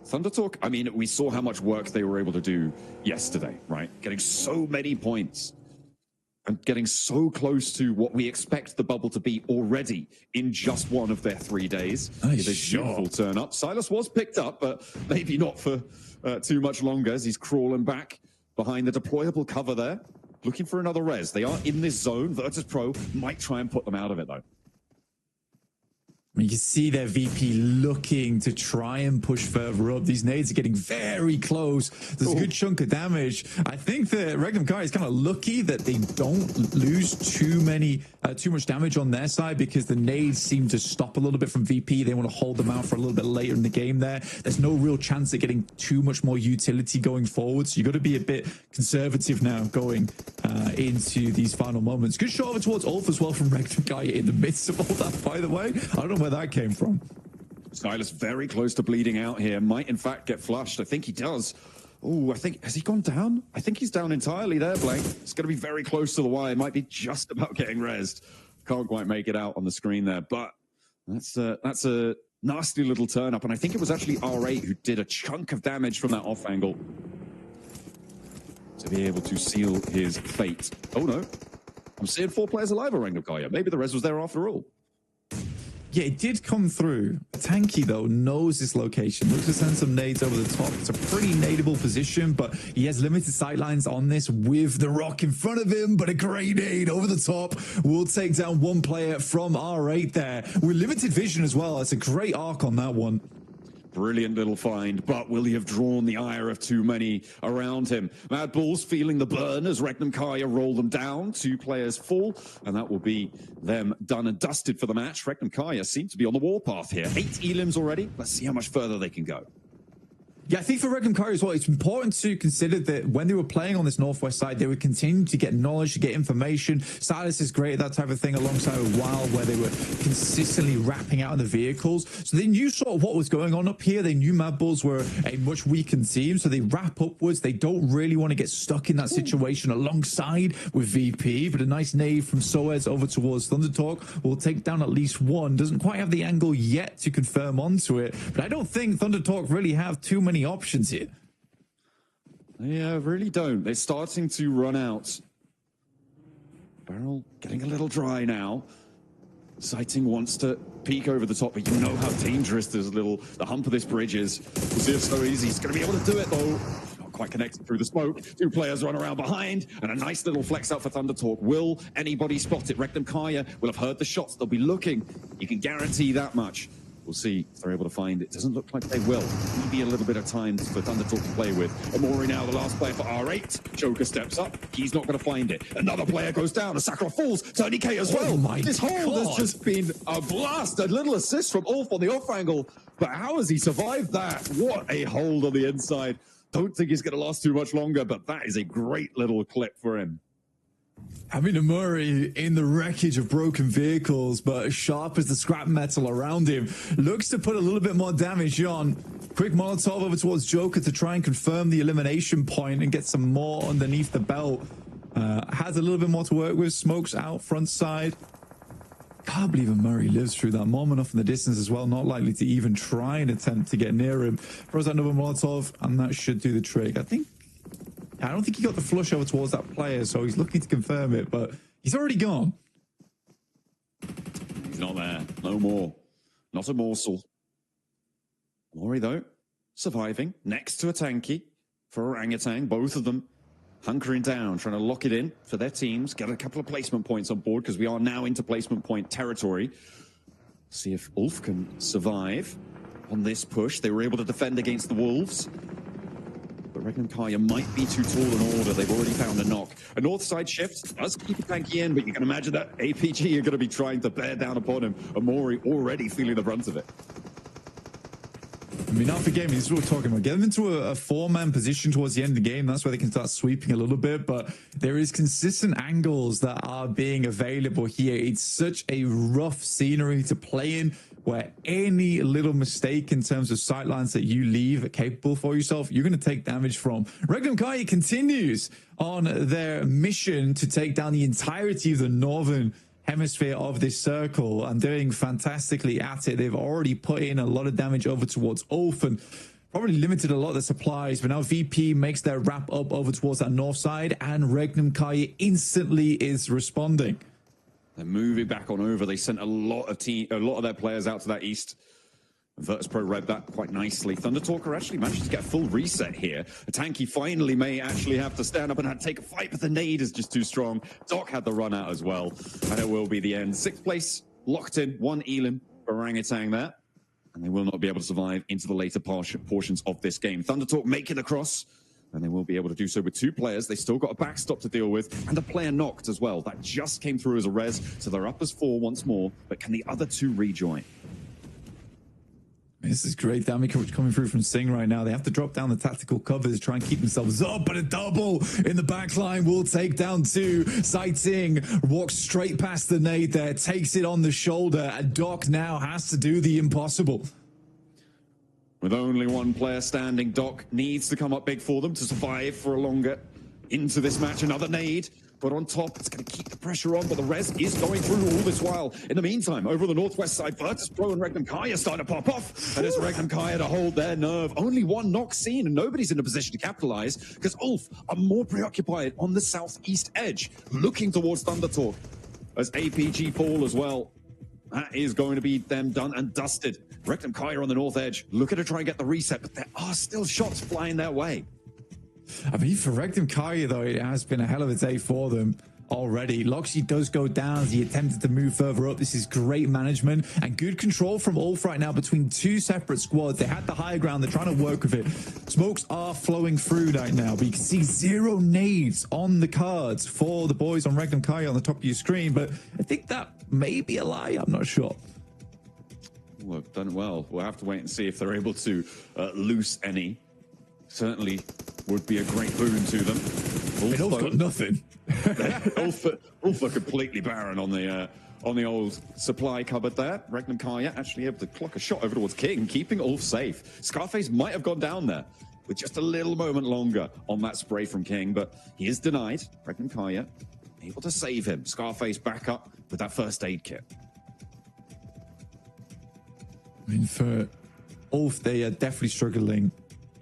Thundertalk, I mean, we saw how much work they were able to do yesterday, right? Getting so many points and getting so close to what we expect the bubble to be already in just one of their 3 days. Nice shot. Beautiful turn up. Silas was picked up, but maybe not for too much longer as he's crawling back behind the deployable cover there, looking for another res. They are in this zone. Virtus Pro might try and put them out of it, though. You can see their VP looking to try and push further up. These nades are getting very close. There's a good chunk of damage. I think that Regnum Kai is kind of lucky that they don't lose too much damage on their side, because the nades seem to stop a little bit from VP. They want to hold them out for a little bit later in the game there. There's no real chance of getting too much more utility going forward. So you've got to be a bit conservative now going into these final moments. Good shot over towards Ulf as well from Regnum Kai in the midst of all that, by the way. I don't know where that came from. Silas very close to bleeding out here. Might in fact get flushed. I think he does. Oh, I think, has he gone down? I think he's down entirely there, Blank. It's going to be very close to the wire. Might be just about getting rezzed. Can't quite make it out on the screen there, but that's a nasty little turn up. And I think it was actually R8 who did a chunk of damage from that off angle to be able to seal his fate. Oh no, I'm seeing 4 players alive around Nukaya. Maybe the res was there after all. Yeah, it did come through. Tanky, though, knows this location. Looks to send some nades over the top. It's a pretty nadeable position, but he has limited sightlines on this with the rock in front of him, but a great nade over the top will take down one player from R8 there. With limited vision as well. It's a great arc on that one. Brilliant little find, but will he have drawn the ire of too many around him? Mad Bulls feeling the burn as Regnum Kaya roll them down. 2 players fall, and that will be them done and dusted for the match. Regnum Kaya seem to be on the warpath here. 8 elims already. Let's see how much further they can go. Yeah, I think for Regnum Kai as well, it's important to consider that when they were playing on this northwest side, they would continue to get knowledge, to get information. Silas is great at that type of thing, alongside a Wild, where they were consistently wrapping out in the vehicles. So they knew sort of what was going on up here. They knew Mad Bulls were a much weakened team, so they wrap upwards. They don't really want to get stuck in that situation alongside with VP, but a nice nade from Soez over towards Thundertalk will take down at least one. Doesn't quite have the angle yet to confirm onto it, but I don't think Thundertalk really have too many options here. Yeah, really don't. They're starting to run out. Barrel getting a little dry now. Sighting wants to peek over the top, but you know how dangerous the hump of this bridge is. We'll see if it's so easy. He's going to be able to do it, though. Not quite connected through the smoke. 2 players run around behind, and a nice little flex out for Thundertalk. Will anybody spot it? Regnum Kaya will have heard the shots. They'll be looking. You can guarantee that much. We'll see if they're able to find it. Doesn't look like they will. Maybe a little bit of time for Thundertalk to play with. Amori now, the last player for R8. Joker steps up. He's not going to find it. Another player goes down. Sakura falls. Tony K as well. Oh my This hold has just been a blast. A little assist from Ulf on the off angle. But how has he survived that? What a hold on the inside. Don't think he's going to last too much longer, but that is a great little clip for him. I mean, Amuri in the wreckage of broken vehicles, but as sharp as the scrap metal around him, looks to put a little bit more damage on. Quick Molotov over towards Joker to try and confirm the elimination point and get some more underneath the belt. Has a little bit more to work with. Smokes out front side. Can't believe Murray lives through that moment off in the distance as well. Not likely to even try and attempt to get near him. Throws out another Molotov, and that should do the trick. I don't think he got the flush over towards that player, so he's looking to confirm it, but he's already gone. He's not there. No more. Not a morsel. Mori, though, surviving next to a tanky for Orangutan. Both of them hunkering down, trying to lock it in for their teams. Get a couple of placement points on board, because we are now into placement point territory. See if Ulf can survive on this push. They were able to defend against the Wolves. But Regnum Kaya might be too tall an order. They've already found a knock. A north side shift does keep a tanky in, but you can imagine that APG are going to be trying to bear down upon him. Amori already feeling the brunt of it. I mean, after game, this is what we're talking about. Get them into a 4-man position towards the end of the game. That's where they can start sweeping a little bit. But there is consistent angles that are being available here. It's such a rough scenery to play in, where any little mistake in terms of sightlines that you leave capable for yourself, you're going to take damage from. Regnum Kai continues on their mission to take down the entirety of the northern hemisphere of this circle and doing fantastically at it. They've already put in a lot of damage over towards Ulf, and probably limited a lot of the supplies, but now VP makes their wrap up over towards that north side, and Regnum Kaya instantly is responding. They're moving back on over. They sent a lot of their players out to that east. Virtus Pro read that quite nicely. Thundertalker actually managed to get a full reset here. A Tanky finally may actually have to stand up and take a fight, but the nade is just too strong. Doc had the run out as well, and it will be the end. 6th place locked in, 1 Elim orangutan there, and they will not be able to survive into the later portions of this game. Thundertalk make it across, and they will be able to do so with 2 players. They still got a backstop to deal with, and a player knocked as well. That just came through as a res, so they're up as 4 once more, but can the other 2 rejoin? This is great damage coming through from Sing right now. They have to drop down the tactical covers, try and keep themselves up, but a double in the back line will take down 2. Sighting walks straight past the nade there, takes it on the shoulder, and Doc now has to do the impossible. With only 1 player standing, Doc needs to come up big for them to survive for a longer into this match. Another nade, but on top, it's going to keep the pressure on, but the res is going through all this while. In the meantime, over the northwest side, Virtus Pro and Regnum Kaya starting to pop off, and it's Regnum Kaya to hold their nerve. Only 1 knock seen, and nobody's in a position to capitalize, because Ulf are more preoccupied on the southeast edge, looking towards Thundertalk, as APG fall as well. That is going to be them done and dusted. Regnum Kaya on the north edge, looking to try and get the reset, but there are still shots flying their way. I mean, for Regnum Kaya, though, it has been a hell of a day for them already. Loxy does go down as he attempted to move further up. This is great management and good control from Ulf right now between 2 separate squads. They had the higher ground. They're trying to work with it. Smokes are flowing through right now, but you can see 0 nades on the cards for the boys on Regnum Kaya on the top of your screen. But I think that may be a lie. I'm not sure. Well, done well. We'll have to wait and see if they're able to loose any. Certainly would be a great boon to them. Ulf's got nothing. Ulf are completely barren on the old supply cupboard there. Regnum Kaya actually able to clock a shot over towards King, keeping Ulf safe. Scarface might have gone down there with just a little moment longer on that spray from King, but he is denied. Regnum Kaya able to save him. Scarface back up with that first aid kit. I mean, for Ulf, they are definitely struggling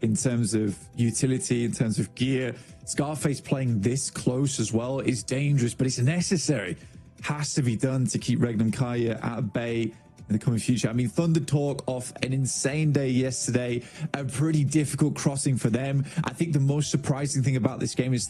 in terms of utility, in terms of gear. Scarface playing this close as well is dangerous, but it's necessary. Has to be done to keep Regnum Kaya at bay in the coming future. I mean, Thundertalk off an insane day yesterday, a pretty difficult crossing for them. I think the most surprising thing about this game is